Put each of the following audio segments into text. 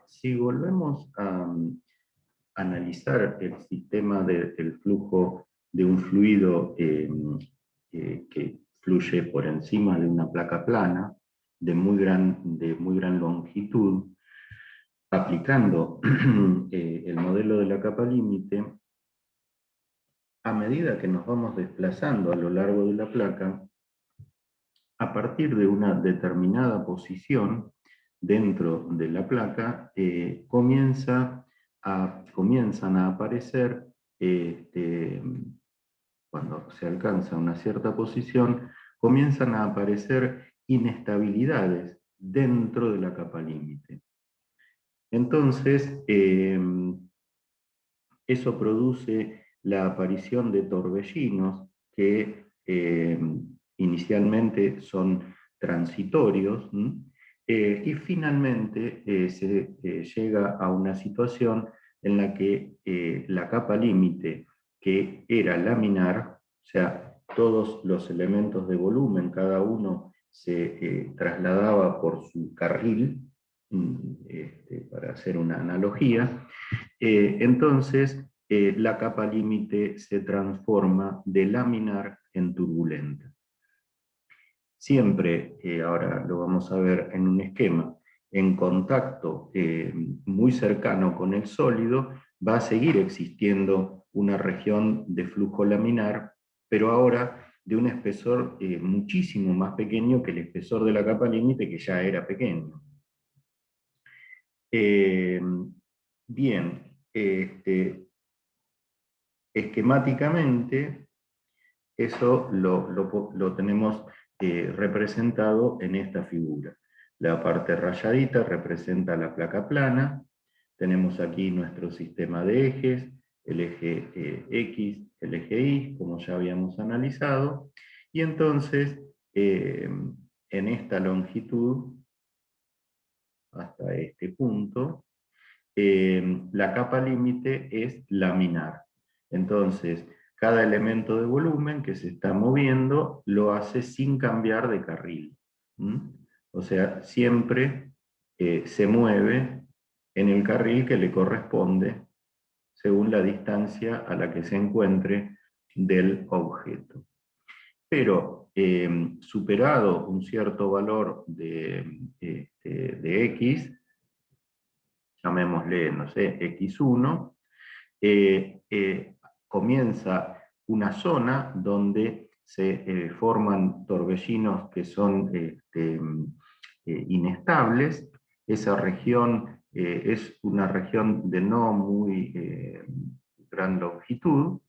si volvemos a analizar el sistema del flujo de un fluido que fluye por encima de una placa plana de muy gran longitud, aplicando el modelo de la capa límite, a medida que nos vamos desplazando a lo largo de la placa, a partir de una determinada posición dentro de la placa, comienzan a aparecer, cuando se alcanza una cierta posición, comienzan a aparecer inestabilidades dentro de la capa límite. Entonces, eso produce la aparición de torbellinos que inicialmente son transitorios, y finalmente se llega a una situación en la que la capa límite, que era laminar, o sea, todos los elementos de volumen, cada uno se trasladaba por su carril, para hacer una analogía. Entonces, la capa límite se transforma de laminar en turbulenta. Siempre, ahora lo vamos a ver en un esquema, en contacto muy cercano con el sólido, va a seguir existiendo una región de flujo laminar, pero ahora de un espesor muchísimo más pequeño que el espesor de la capa límite, que ya era pequeño. Bien, esquemáticamente, eso lo tenemos representado en esta figura. La parte rayadita representa la placa plana, tenemos aquí nuestro sistema de ejes, el eje X, el eje Y, como ya habíamos analizado, y entonces en esta longitud, hasta este punto, la capa límite es laminar. Entonces, cada elemento de volumen que se está moviendo lo hace sin cambiar de carril. O sea, siempre se mueve en el carril que le corresponde según la distancia a la que se encuentre del objeto. Pero superado un cierto valor de X, llamémosle, no sé, X1, comienza una zona donde se forman torbellinos que son inestables. Esa región es una región de no muy gran longitud,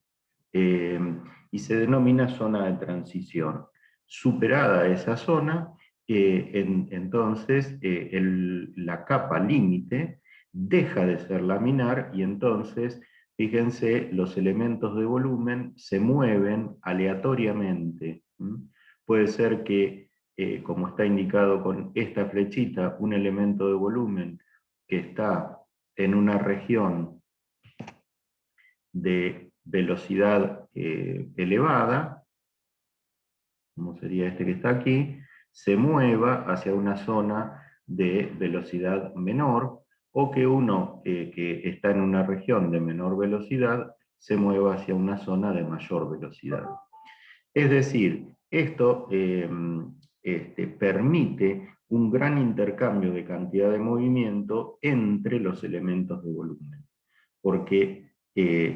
y se denomina zona de transición. Superada esa zona, entonces la capa límite deja de ser laminar y entonces, fíjense, los elementos de volumen se mueven aleatoriamente. Puede ser que, como está indicado con esta flechita, un elemento de volumen que está en una región de velocidad elevada, como sería este que está aquí, se mueva hacia una zona de velocidad menor, o que uno que está en una región de menor velocidad se mueva hacia una zona de mayor velocidad. Es decir, esto permite un gran intercambio de cantidad de movimiento entre los elementos de volumen, porque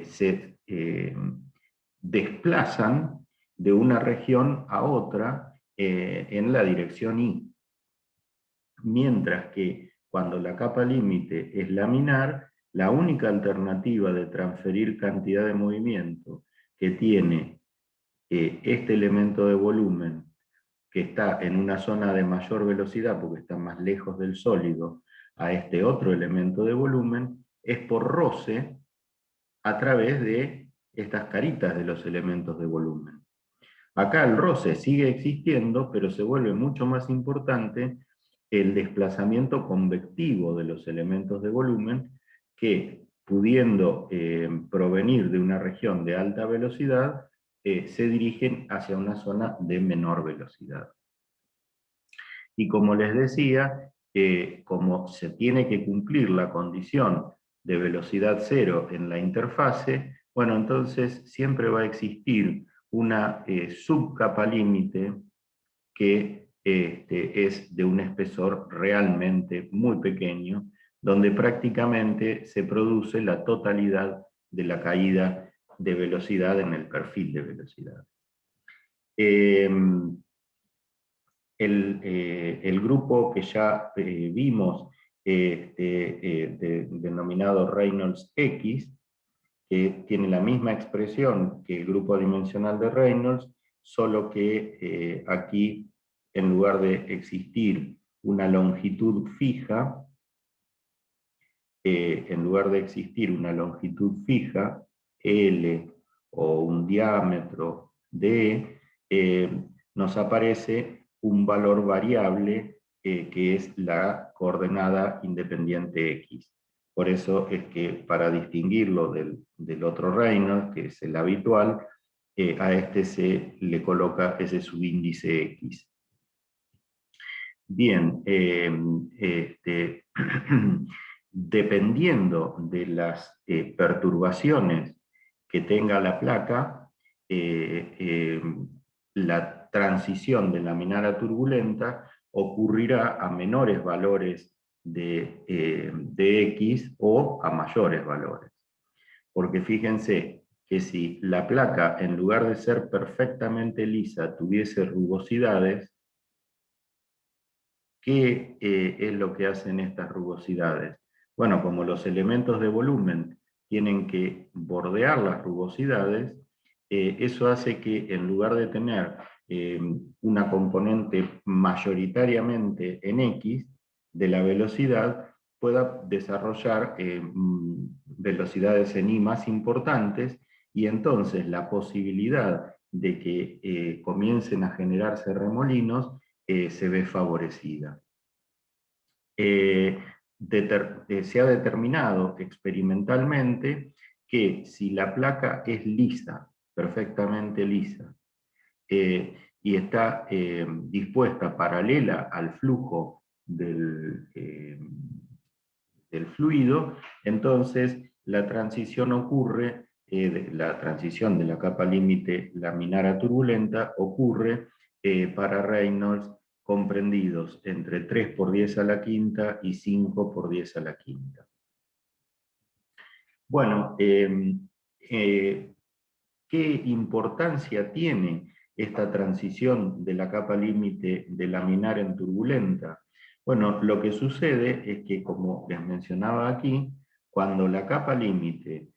se desplazan de una región a otra en la dirección Y. Mientras que cuando la capa límite es laminar, la única alternativa de transferir cantidad de movimiento que tiene este elemento de volumen, que está en una zona de mayor velocidad porque está más lejos del sólido, a este otro elemento de volumen, es por roce a través de estas caritas de los elementos de volumen. Acá el roce sigue existiendo, pero se vuelve mucho más importante el desplazamiento convectivo de los elementos de volumen que, pudiendo provenir de una región de alta velocidad, se dirigen hacia una zona de menor velocidad. Y como les decía, como se tiene que cumplir la condición de velocidad cero en la interfase, bueno, entonces siempre va a existir una subcapa límite que es de un espesor realmente muy pequeño, donde prácticamente se produce la totalidad de la caída de velocidad en el perfil de velocidad. El grupo que ya vimos, denominado Reynolds X, que tiene la misma expresión que el grupo dimensional de Reynolds, solo que aquí, en lugar de existir una longitud fija, L, o un diámetro D, nos aparece un valor variable que es la coordenada independiente X. Por eso es que para distinguirlo del otro Reynolds, que es el habitual, a este se le coloca ese subíndice X. Bien, dependiendo de las perturbaciones que tenga la placa, la transición de laminar a turbulenta ocurrirá a menores valores de X o a mayores valores. Porque fíjense que si la placa, en lugar de ser perfectamente lisa, tuviese rugosidades, ¿qué es lo que hacen estas rugosidades? Bueno, como los elementos de volumen tienen que bordear las rugosidades, eso hace que en lugar de tener una componente mayoritariamente en X de la velocidad, pueda desarrollar velocidades en Y más importantes, y entonces la posibilidad de que comiencen a generarse remolinos se ve favorecida. Se ha determinado experimentalmente que si la placa es lisa, perfectamente lisa, y está dispuesta paralela al flujo del fluido, entonces la transición ocurre, la transición de la capa límite laminar a turbulenta ocurre para Reynolds comprendidos entre 3 por 10 a la quinta y 5 por 10 a la quinta. Bueno, ¿qué importancia tiene esta transición de la capa límite de laminar en turbulenta? Bueno, lo que sucede es que, como les mencionaba aquí, cuando la capa límite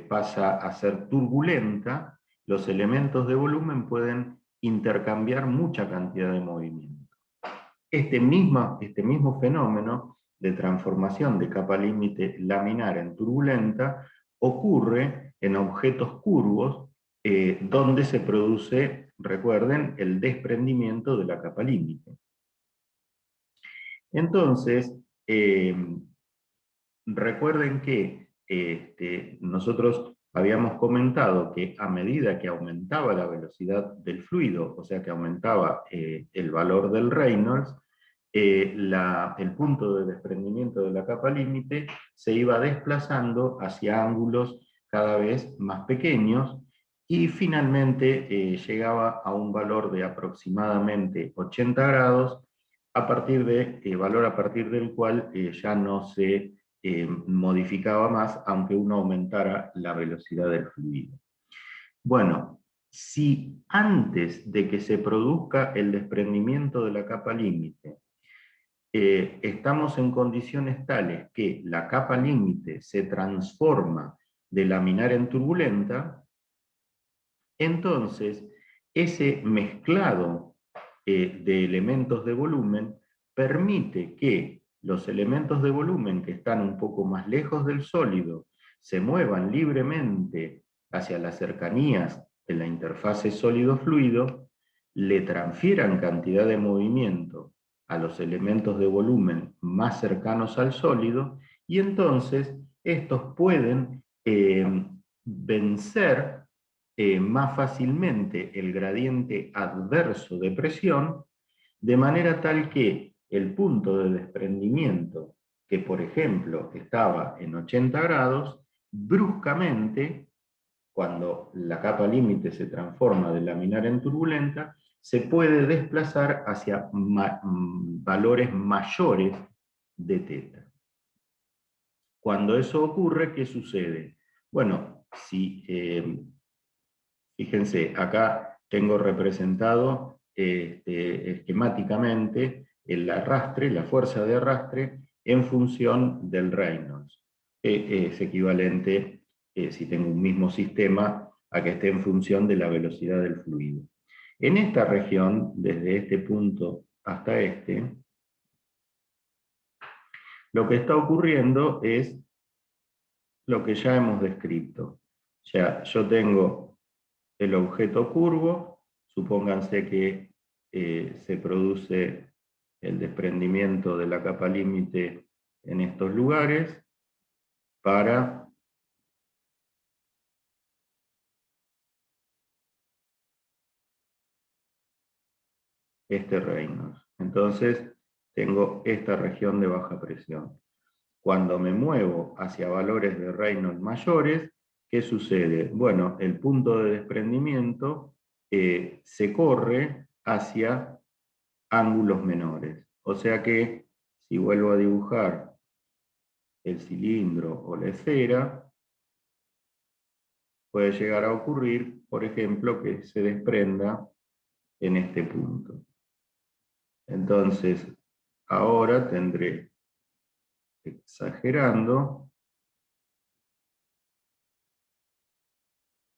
pasa a ser turbulenta, los elementos de volumen pueden intercambiar mucha cantidad de movimiento. Este mismo fenómeno de transformación de capa límite laminar en turbulenta ocurre en objetos curvos donde se produce, recuerden, el desprendimiento de la capa límite. Entonces, recuerden que nosotros habíamos comentado que a medida que aumentaba la velocidad del fluido, o sea que aumentaba el valor del Reynolds, el punto de desprendimiento de la capa límite se iba desplazando hacia ángulos cada vez más pequeños, y finalmente llegaba a un valor de aproximadamente 80 grados, valor a partir del cual ya no se modificaba más, aunque uno aumentara la velocidad del fluido. Bueno, si antes de que se produzca el desprendimiento de la capa límite, estamos en condiciones tales que la capa límite se transforma de laminar en turbulenta, entonces ese mezclado de elementos de volumen permite que los elementos de volumen que están un poco más lejos del sólido se muevan libremente hacia las cercanías de la interfase sólido-fluido, le transfieran cantidad de movimiento a los elementos de volumen más cercanos al sólido, y entonces estos pueden vencer más fácilmente el gradiente adverso de presión, de manera tal que el punto de desprendimiento, que por ejemplo estaba en 80 grados, bruscamente, cuando la capa límite se transforma de laminar en turbulenta, se puede desplazar hacia valores mayores de teta. Cuando eso ocurre, ¿qué sucede? Bueno, si, fíjense, acá tengo representado esquemáticamente el arrastre, la fuerza de arrastre, en función del Reynolds. Es equivalente, si tengo un mismo sistema, a que esté en función de la velocidad del fluido. En esta región, desde este punto hasta este, lo que está ocurriendo es lo que ya hemos descrito. O sea, yo tengo el objeto curvo, supónganse que se produce el desprendimiento de la capa límite en estos lugares para este Reynolds. Entonces, tengo esta región de baja presión. Cuando me muevo hacia valores de Reynolds mayores, ¿qué sucede? Bueno, el punto de desprendimiento se corre hacia ángulos menores. O sea que, si vuelvo a dibujar el cilindro o la esfera, puede llegar a ocurrir, por ejemplo, que se desprenda en este punto. Entonces, ahora tendré, exagerando,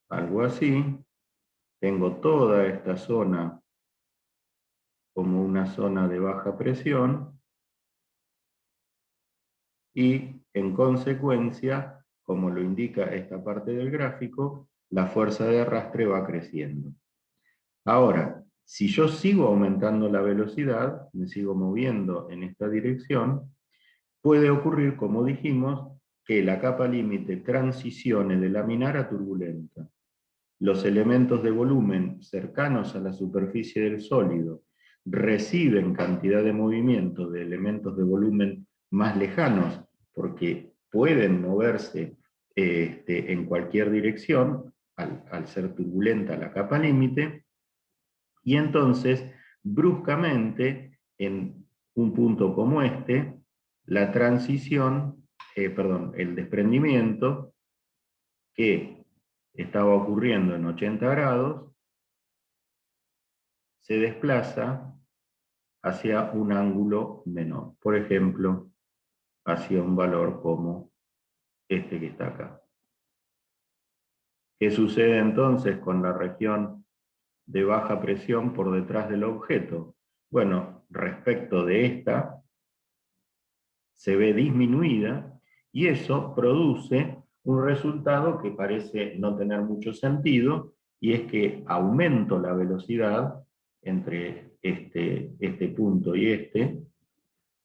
algo así. Tengo toda esta zona como una zona de baja presión y, en consecuencia, como lo indica esta parte del gráfico, la fuerza de arrastre va creciendo. Ahora, si yo sigo aumentando la velocidad, me sigo moviendo en esta dirección, puede ocurrir, como dijimos, que la capa límite transicione de laminar a turbulenta. Los elementos de volumen cercanos a la superficie del sólido reciben cantidad de movimiento de elementos de volumen más lejanos, porque pueden moverse en cualquier dirección al ser turbulenta la capa límite, y entonces, bruscamente, en un punto como este, la transición, el desprendimiento, que estaba ocurriendo en 80 grados, se desplaza hacia un ángulo menor. Por ejemplo, hacia un valor como este que está acá. ¿Qué sucede entonces con la región de baja presión por detrás del objeto? Bueno, respecto de esta, se ve disminuida y eso produce un resultado que parece no tener mucho sentido, y es que aumento la velocidad entre este punto y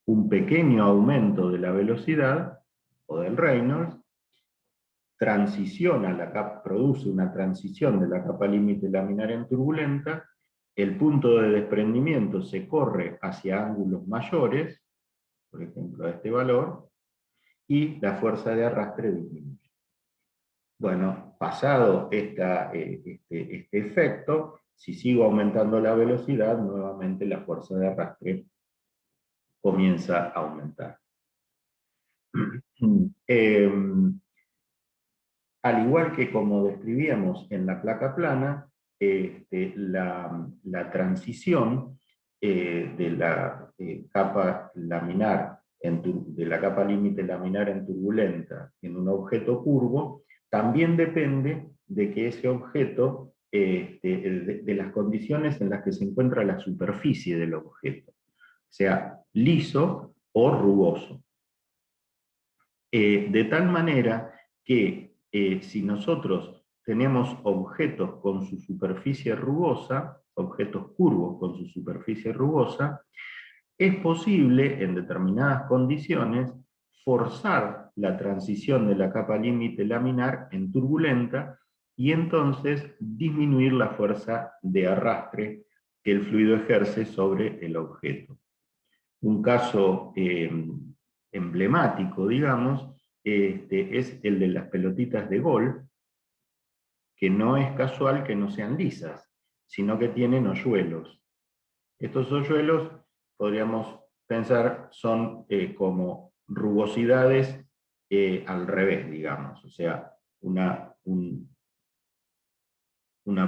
un pequeño aumento de la velocidad o del Reynolds produce una transición de la capa límite laminar en turbulenta, el punto de desprendimiento se corre hacia ángulos mayores, por ejemplo a este valor, y la fuerza de arrastre disminuye. Bueno, pasado este efecto, si sigo aumentando la velocidad, nuevamente la fuerza de arrastre comienza a aumentar. Al igual que como describíamos en la placa plana, la transición de la capa laminar, de la capa límite laminar en turbulenta en un objeto curvo, también depende de que ese objeto, de las condiciones en las que se encuentra la superficie del objeto, sea liso o rugoso. De tal manera que si nosotros tenemos objetos con su superficie rugosa, objetos curvos con su superficie rugosa, es posible, en determinadas condiciones, forzar la transición de la capa límite laminar en turbulenta y entonces disminuir la fuerza de arrastre que el fluido ejerce sobre el objeto. Un caso emblemático, digamos, es el de las pelotitas de golf, que no es casual que no sean lisas, sino que tienen hoyuelos. Estos hoyuelos, podríamos pensar, son como rugosidades al revés, digamos, o sea, una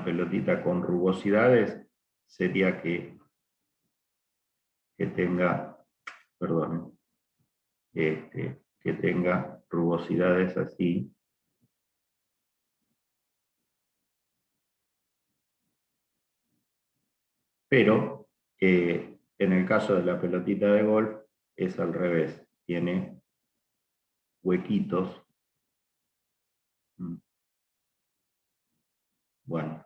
pelotita con rugosidades sería que tenga, perdón, que tenga rugosidades así. Pero en el caso de la pelotita de golf es al revés, tiene huequitos. Bueno,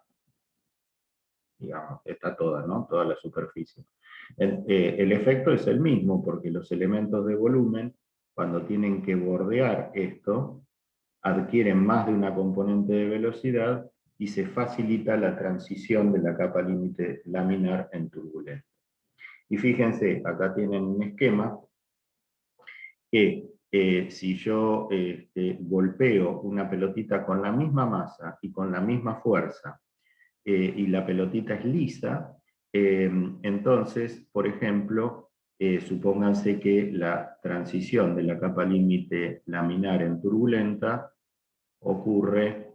digamos, está toda, ¿no? Toda la superficie. El efecto es el mismo, porque los elementos de volumen, cuando tienen que bordear esto, adquieren más de una componente de velocidad y se facilita la transición de la capa límite laminar en turbulenta. Y fíjense, acá tienen un esquema que si yo golpeo una pelotita con la misma masa y con la misma fuerza, y la pelotita es lisa, entonces, por ejemplo, supónganse que la transición de la capa límite laminar en turbulenta ocurre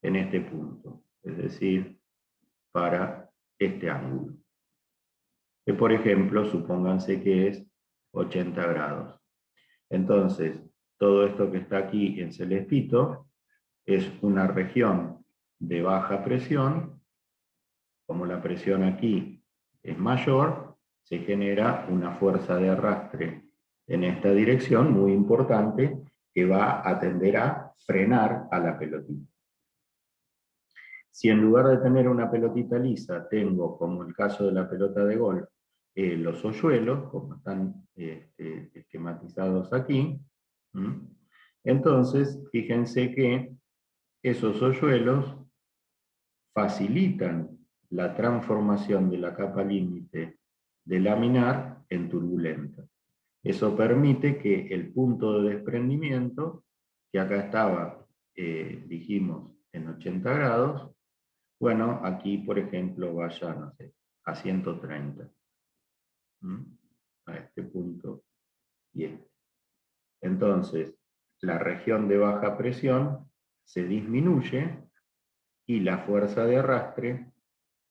en este punto, es decir, para este ángulo. Que por ejemplo, supónganse que es 80 grados. Entonces, todo esto que está aquí en celestito es una región de baja presión. Como la presión aquí es mayor, se genera una fuerza de arrastre en esta dirección muy importante que va a tender a frenar a la pelotita. Si en lugar de tener una pelotita lisa tengo, como el caso de la pelota de golf, los hoyuelos, como están esquematizados aquí, entonces fíjense que esos hoyuelos facilitan la transformación de la capa límite de laminar en turbulenta. Eso permite que el punto de desprendimiento, que acá estaba, dijimos, en 80 grados, bueno, aquí, por ejemplo, vaya, no sé, a 130. A este punto y este. Entonces, la región de baja presión se disminuye y la fuerza de arrastre,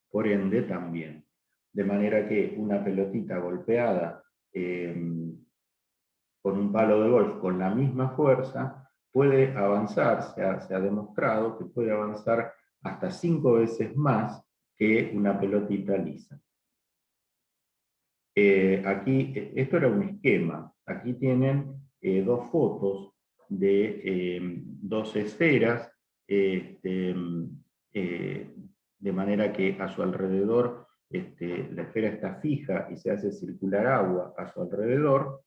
por ende, también. De manera que una pelotita golpeada con un palo de golf con la misma fuerza puede avanzar, se ha demostrado que puede avanzar hasta 5 veces más que una pelotita lisa. Aquí, esto era un esquema, aquí tienen dos fotos de dos esferas, de manera que a su alrededor la esfera está fija y se hace circular agua a su alrededor.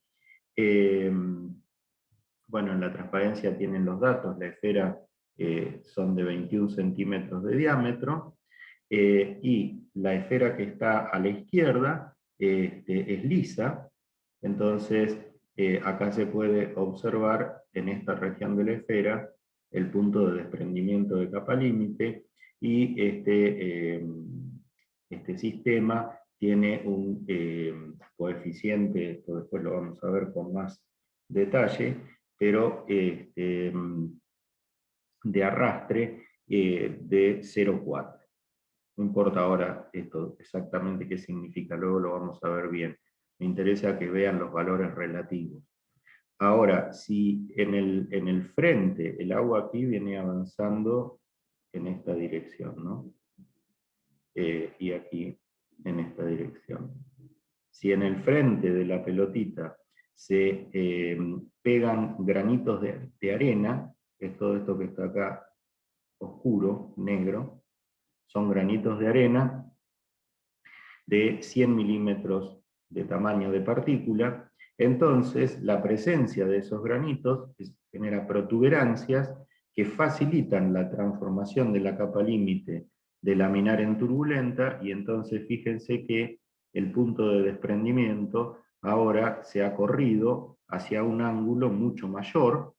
Bueno, en la transparencia tienen los datos, la esfera son de 21 centímetros de diámetro, y la esfera que está a la izquierda es lisa, entonces acá se puede observar en esta región de la esfera el punto de desprendimiento de capa límite, y este sistema tiene un coeficiente, esto después lo vamos a ver con más detalle, pero de arrastre de 0,4. No importa ahora esto exactamente qué significa, luego lo vamos a ver bien. Me interesa que vean los valores relativos. Ahora, si en el frente el agua aquí viene avanzando en esta dirección, ¿no? Y aquí en esta dirección. Si en el frente de la pelotita se pegan granitos de arena, es todo esto que está acá oscuro, negro, son granitos de arena de 100 milímetros de tamaño de partícula, entonces la presencia de esos granitos genera protuberancias que facilitan la transformación de la capa límite de laminar en turbulenta, y entonces fíjense que el punto de desprendimiento ahora se ha corrido hacia un ángulo mucho mayor.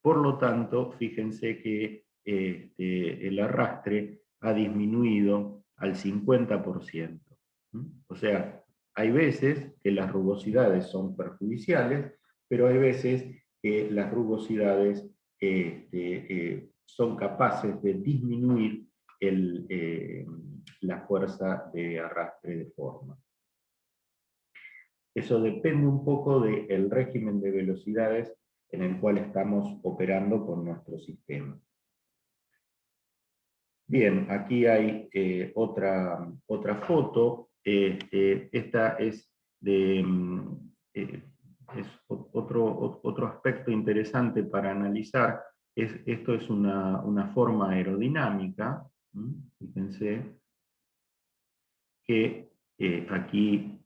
Por lo tanto, fíjense que el arrastre ha disminuido al 50%. O sea, hay veces que las rugosidades son perjudiciales, pero hay veces que las rugosidades son capaces de disminuir la fuerza de arrastre de forma. Eso depende un poco del régimen de velocidades en el cual estamos operando con nuestro sistema. Bien, aquí hay otra foto. Esta es otro aspecto interesante para analizar. Esto es una forma aerodinámica. Fíjense que aquí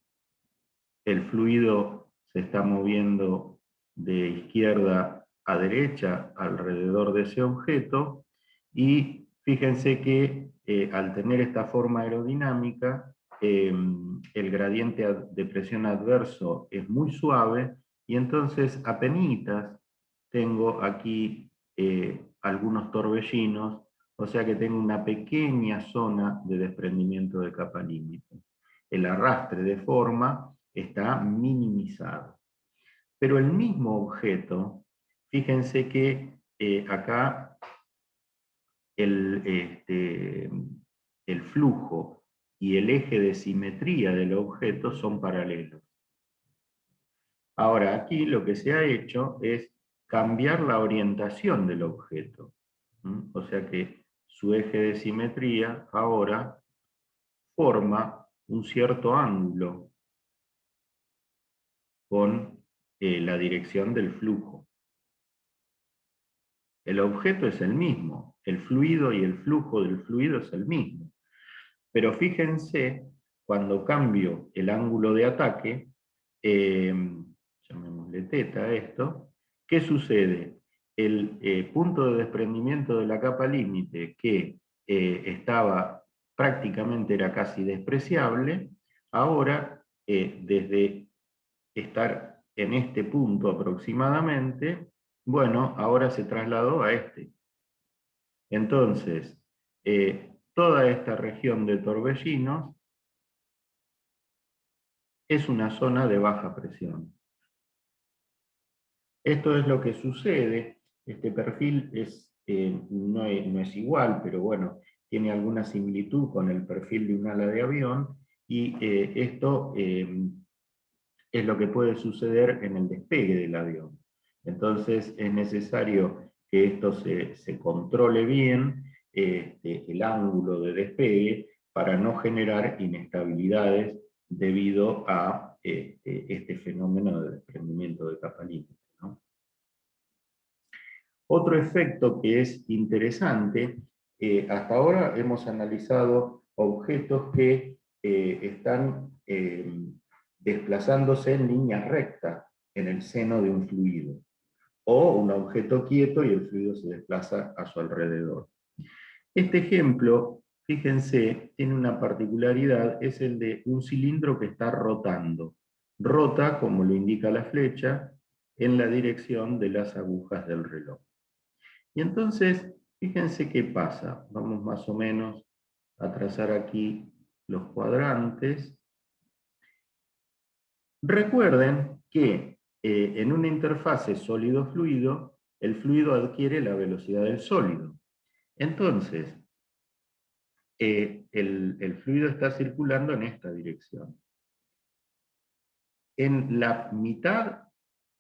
el fluido se está moviendo de izquierda a derecha alrededor de ese objeto, y fíjense que al tener esta forma aerodinámica, el gradiente de presión adverso es muy suave, y entonces apenitas tengo aquí algunos torbellinos, o sea que tengo una pequeña zona de desprendimiento de capa límite. El arrastre de forma está minimizado. Pero el mismo objeto, fíjense que acá el flujo y el eje de simetría del objeto son paralelos. Ahora, aquí lo que se ha hecho es cambiar la orientación del objeto. O sea que su eje de simetría ahora forma un cierto ángulo con la dirección del flujo. El objeto es el mismo, el fluido y el flujo del fluido es el mismo. Pero fíjense, cuando cambio el ángulo de ataque, llamémosle teta a esto, ¿qué sucede? El punto de desprendimiento de la capa límite, que estaba prácticamente, era casi despreciable, ahora desde estar en este punto aproximadamente, bueno, ahora se trasladó a este. Entonces, toda esta región de torbellinos es una zona de baja presión. Esto es lo que sucede. Este perfil no es igual, pero bueno, tiene alguna similitud con el perfil de un ala de avión, y esto es lo que puede suceder en el despegue del avión. Entonces es necesario que esto se controle bien, el ángulo de despegue, para no generar inestabilidades debido a este fenómeno de desprendimiento de capa límite, ¿no? Otro efecto que es interesante, hasta ahora hemos analizado objetos que están desplazándose en línea recta en el seno de un fluido, o un objeto quieto y el fluido se desplaza a su alrededor. Este ejemplo, fíjense, tiene una particularidad, es el de un cilindro que está rotando. Rota, como lo indica la flecha, en la dirección de las agujas del reloj. Y entonces, fíjense qué pasa. Vamos más o menos a trazar aquí los cuadrantes. Recuerden que en una interfase sólido-fluido, el fluido adquiere la velocidad del sólido. Entonces, el fluido está circulando en esta dirección. En la mitad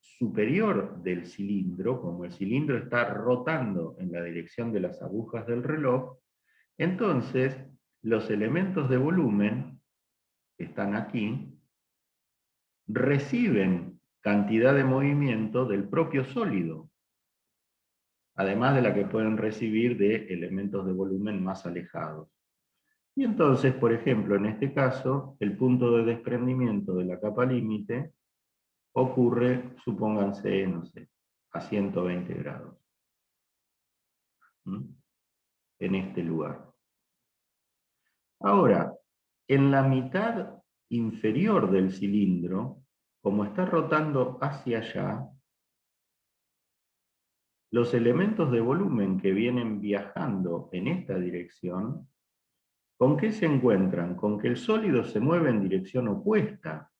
superior del cilindro, como el cilindro está rotando en la dirección de las agujas del reloj, entonces los elementos de volumen que están aquí reciben cantidad de movimiento del propio sólido, además de la que pueden recibir de elementos de volumen más alejados. Y entonces, por ejemplo, en este caso, el punto de desprendimiento de la capa límite ocurre, supónganse, no sé, a 120 grados. En este lugar. Ahora, En la mitad inferior del cilindro, como está rotando hacia allá, los elementos de volumen que vienen viajando en esta dirección, ¿con qué se encuentran? Con que el sólido se mueve en dirección opuesta.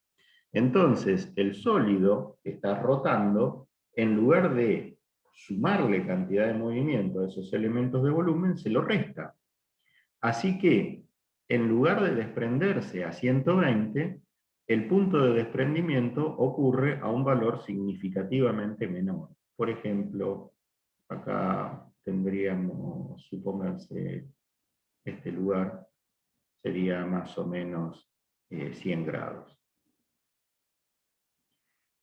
Entonces, el sólido que está rotando, en lugar de sumarle cantidad de movimiento a esos elementos de volumen, se lo resta. Así que, en lugar de desprenderse a 120, el punto de desprendimiento ocurre a un valor significativamente menor. Por ejemplo, acá tendríamos, supónganse, este lugar sería más o menos 100 grados.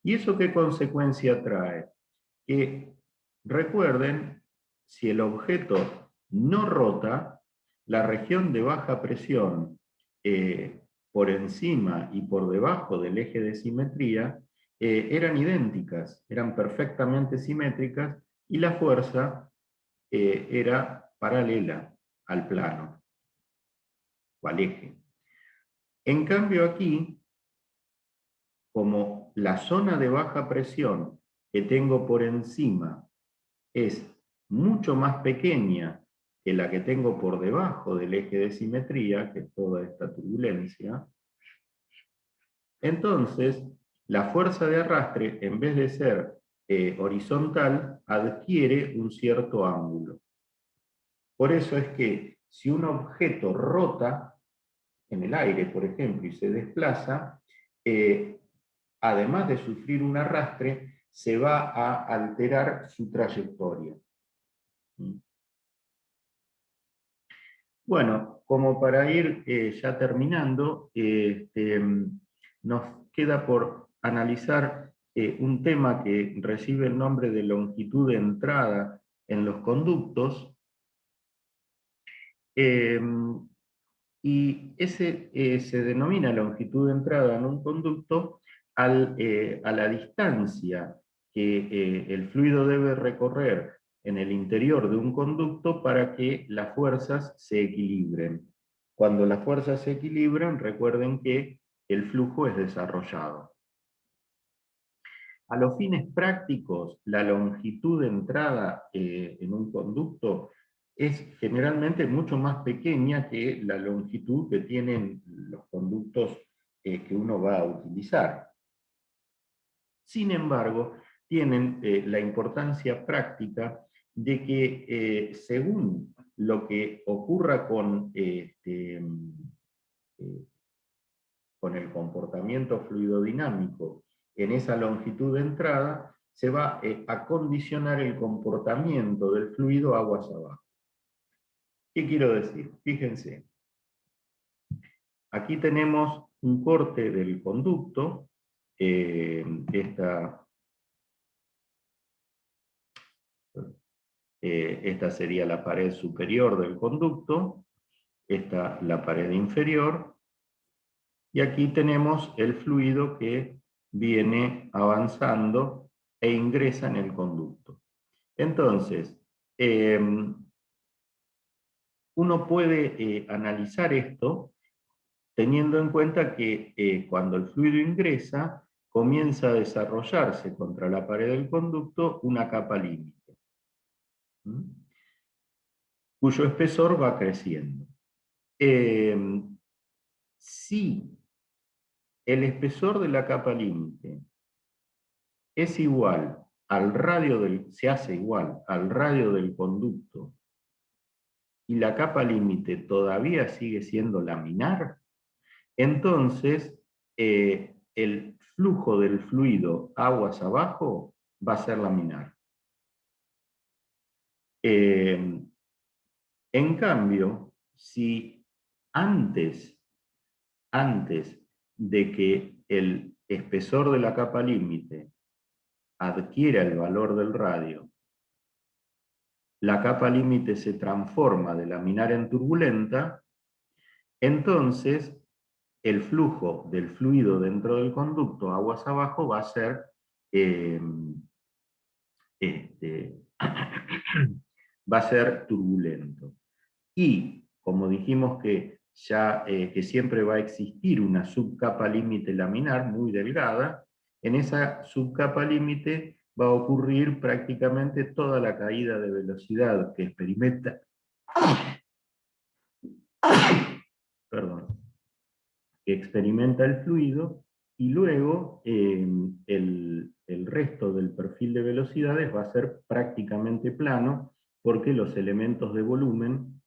¿Y eso qué consecuencia trae? Que recuerden, si el objeto no rota, la región de baja presión por encima y por debajo del eje de simetría eran idénticas, eran perfectamente simétricas y la fuerza era paralela al plano o al eje. En cambio aquí, como la zona de baja presión que tengo por encima es mucho más pequeña que la que tengo por debajo del eje de simetría, que es toda esta turbulencia, entonces la fuerza de arrastre, en vez de ser horizontal, adquiere un cierto ángulo. Por eso es que si un objeto rota en el aire, por ejemplo, y se desplaza, además de sufrir un arrastre, se va a alterar su trayectoria. Bueno, como para ir ya terminando, nos queda por analizar un tema que recibe el nombre de longitud de entrada en los conductos, y ese se denomina longitud de entrada en un conducto a la distancia que el fluido debe recorrer en el interior de un conducto para que las fuerzas se equilibren. Cuando las fuerzas se equilibran, recuerden que el flujo es desarrollado. A los fines prácticos, la longitud de entrada en un conducto es generalmente mucho más pequeña que la longitud que tienen los conductos que uno va a utilizar. Sin embargo, tienen la importancia práctica de que según lo que ocurra con el comportamiento fluidodinámico en esa longitud de entrada, se va a condicionar el comportamiento del fluido aguas abajo. ¿Qué quiero decir? Fíjense, aquí tenemos un corte del conducto, esta sería la pared superior del conducto, esta la pared inferior, y aquí tenemos el fluido que viene avanzando e ingresa en el conducto. Entonces, uno puede analizar esto teniendo en cuenta que cuando el fluido ingresa, comienza a desarrollarse contra la pared del conducto una capa límite, cuyo espesor va creciendo. Si el espesor de la capa límite es igual al radio se hace igual al radio del conducto y la capa límite todavía sigue siendo laminar, entonces el flujo del fluido aguas abajo va a ser laminar. En cambio, si antes de que el espesor de la capa límite adquiera el valor del radio, la capa límite se transforma de laminar en turbulenta, entonces el flujo del fluido dentro del conducto aguas abajo va a ser va a ser turbulento. Y como dijimos que ya que siempre va a existir una subcapa límite laminar muy delgada. En esa subcapa límite va a ocurrir prácticamente toda la caída de velocidad que experimenta, perdón, que experimenta el fluido, y luego el resto del perfil de velocidades va a ser prácticamente plano, porque los elementos de volumen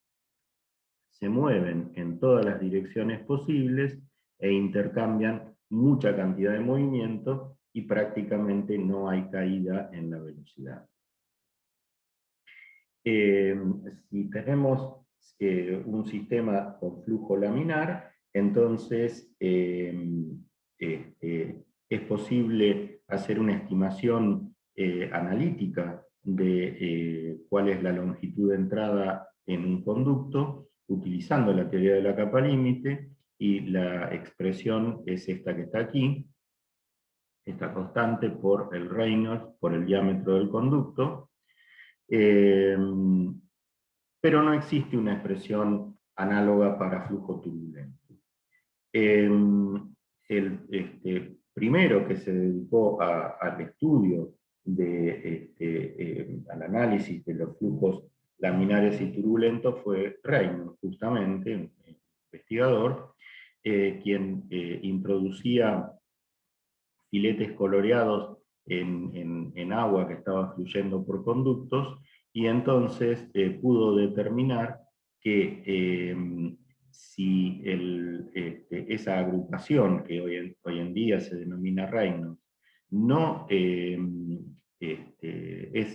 se mueven en todas las direcciones posibles e intercambian mucha cantidad de movimiento y prácticamente no hay caída en la velocidad. Si tenemos un sistema con flujo laminar, entonces es posible hacer una estimación analítica de cuál es la longitud de entrada en un conducto, utilizando la teoría de la capa límite, y la expresión es esta que está aquí, esta constante por el Reynolds, por el diámetro del conducto. Pero no existe una expresión análoga para flujo turbulento. El primero que se dedicó al estudio al análisis de los flujos laminares y turbulentos fue Reynolds, justamente, un investigador, quien introducía filetes coloreados en agua que estaba fluyendo por conductos, y entonces pudo determinar que si esa agrupación, que hoy en día se denomina Reynolds, no es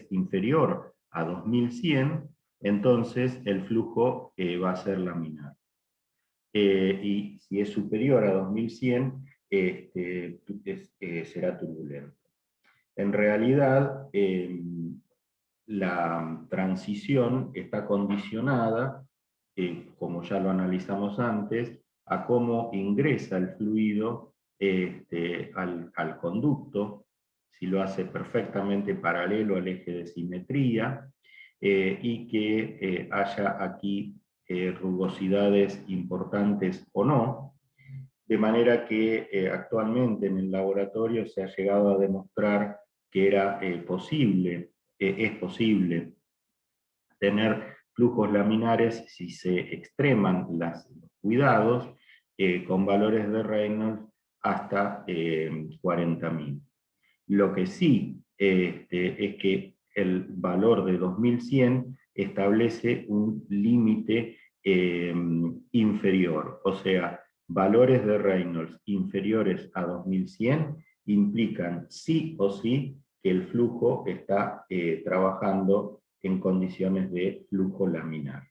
inferior a 2100, entonces el flujo va a ser laminar. Y si es superior a 2100, será turbulento. En realidad, la transición está condicionada, como ya lo analizamos antes, a cómo ingresa el fluido al conducto, si lo hace perfectamente paralelo al eje de simetría, y que haya aquí rugosidades importantes o no, de manera que actualmente en el laboratorio se ha llegado a demostrar que es posible tener flujos laminares si se extreman los cuidados con valores de Reynolds hasta 40.000. Lo que sí es que el valor de 2100 establece un límite inferior, o sea, valores de Reynolds inferiores a 2100 implican sí o sí que el flujo está trabajando en condiciones de flujo laminar.